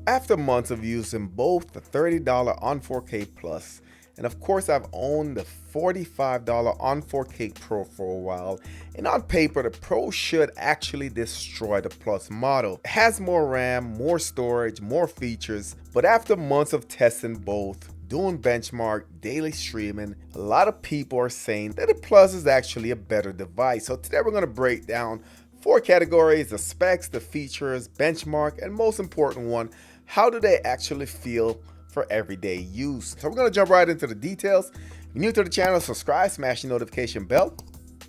After months of using both the $30 on 4K Plus, and of course I've owned the $45 on 4K Pro for a while, and on paper the Pro should actually destroy the Plus model. It has more RAM, more storage, more features, but after months of testing both, doing benchmark, daily streaming, a lot of people are saying that the Plus is actually a better device. So today we're going to break down 4 categories: the specs, the features, benchmark, and most important one, how do they actually feel for everyday use. So we're going to jump right into the details. If you're new to the channel, subscribe, smash the notification bell.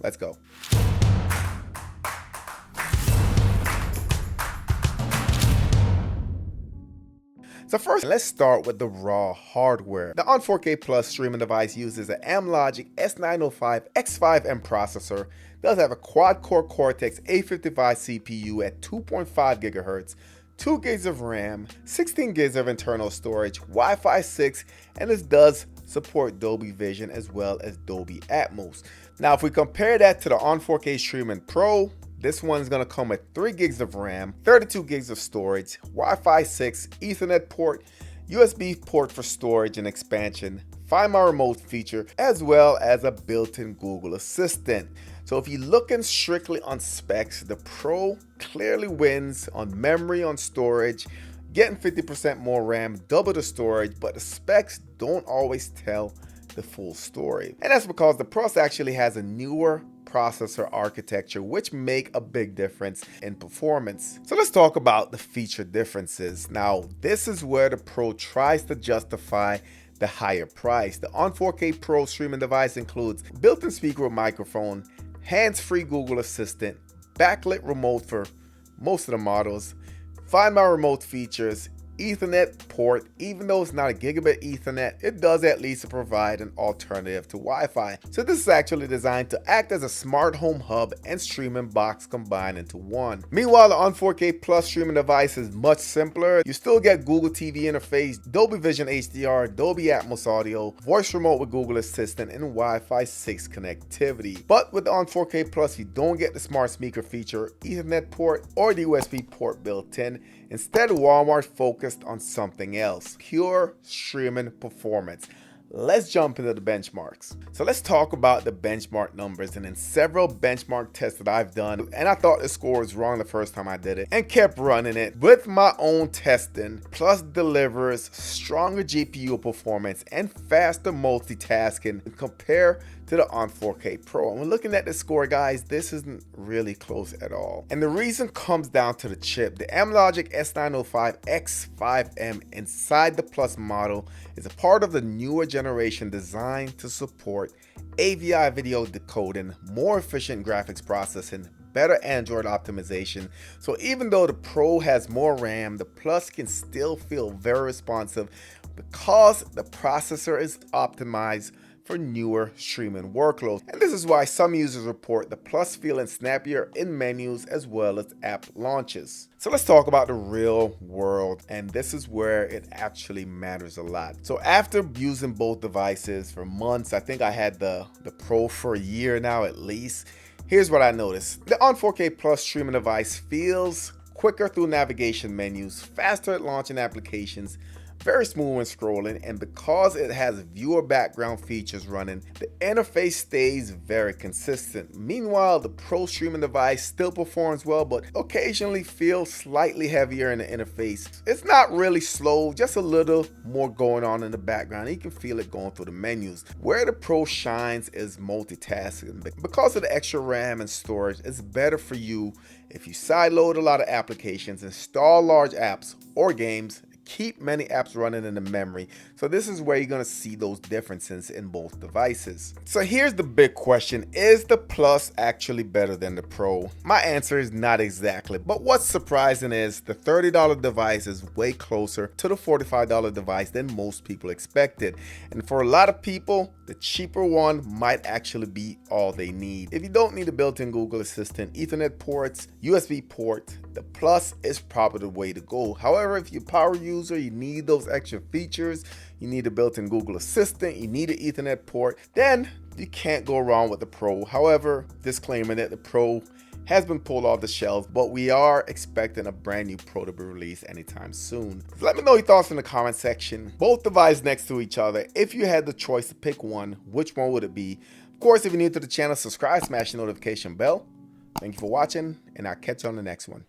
Let's go. So first, let's start with the raw hardware. The on 4K Plus streaming device uses an Amlogic S905 X5M processor. Does have a quad-core Cortex A55 CPU at 2.5 GHz, 2 gigs of RAM, 16 gigs of internal storage, Wi-Fi 6, and this does support Dolby Vision as well as Dolby Atmos. Now, if we compare that to the on 4K Streaming Pro, this one's gonna come with 3 gigs of RAM, 32 gigs of storage, Wi-Fi 6, Ethernet port, USB port for storage and expansion, Find My Remote feature, as well as a built-in Google Assistant. So if you're looking strictly on specs, the Pro clearly wins on memory, on storage, getting 50% more RAM, double the storage, but the specs don't always tell the full story. And that's because the Plus actually has a newer processor architecture, which make a big difference in performance. So let's talk about the feature differences. Now, this is where the Pro tries to justify the higher price. The on 4K Pro streaming device includes built-in speaker with microphone, hands-free Google Assistant, backlit remote for most of the models, Find My Remote features, Ethernet port. Even though it's not a gigabit Ethernet, it does at least provide an alternative to Wi-Fi. So this is actually designed to act as a smart home hub and streaming box combined into one. Meanwhile, the on 4K Plus streaming device is much simpler. You still get Google TV interface, Dolby Vision HDR, Dolby Atmos audio, voice remote with Google Assistant, and Wi-Fi 6 connectivity. But with the on 4K Plus, you don't get the smart speaker feature, Ethernet port, or the USB port built in. Instead, Walmart focused on something else: pure streaming performance. Let's jump into the benchmarks. So let's talk about the benchmark numbers, and in several benchmark tests that I've done, and I thought the score was wrong the first time I did it and kept running it with my own testing. Plus delivers stronger GPU performance and faster multitasking compared to the on 4K Pro. And when looking at the score, guys, this isn't really close at all. And the reason comes down to the chip. The Amlogic S905 X5M inside the Plus model is a part of the newer generation designed to support AVI video decoding, more efficient graphics processing, better Android optimization. So even though the Pro has more RAM, the Plus can still feel very responsive because the processor is optimized for newer streaming workloads. And this is why some users report the Plus feeling snappier in menus as well as app launches. So let's talk about the real world, and this is where it actually matters a lot. So after using both devices for months, I think I had the Pro for a year now at least, here's what I noticed. The on 4K Plus streaming device feels quicker through navigation menus, faster at launching applications, very smooth when scrolling, and because it has viewer background features running, the interface stays very consistent. Meanwhile, the Pro streaming device still performs well, but occasionally feels slightly heavier in the interface. It's not really slow, just a little more going on in the background. You can feel it going through the menus. Where the Pro shines is multitasking. Because of the extra RAM and storage, it's better for you if you sideload a lot of applications, install large apps or games, keep many apps running in the memory. So this is where you're going to see those differences in both devices. So here's the big question: is the Plus actually better than the Pro? My answer is not exactly, but what's surprising is the $30 device is way closer to the $45 device than most people expected. And for a lot of people, the cheaper one might actually be all they need. If you don't need a built-in Google Assistant, Ethernet ports, USB port, the Plus is probably the way to go. However, if you're a power user, you need those extra features, you need a built-in Google Assistant, you need an Ethernet port, then you can't go wrong with the Pro. However, disclaimer that the Pro has been pulled off the shelves, but we are expecting a brand new Pro to be released anytime soon. So let me know your thoughts in the comment section. Both devices next to each other. If you had the choice to pick one, which one would it be? Of course, if you're new to the channel, subscribe, smash the notification bell. Thank you for watching, and I'll catch you on the next one.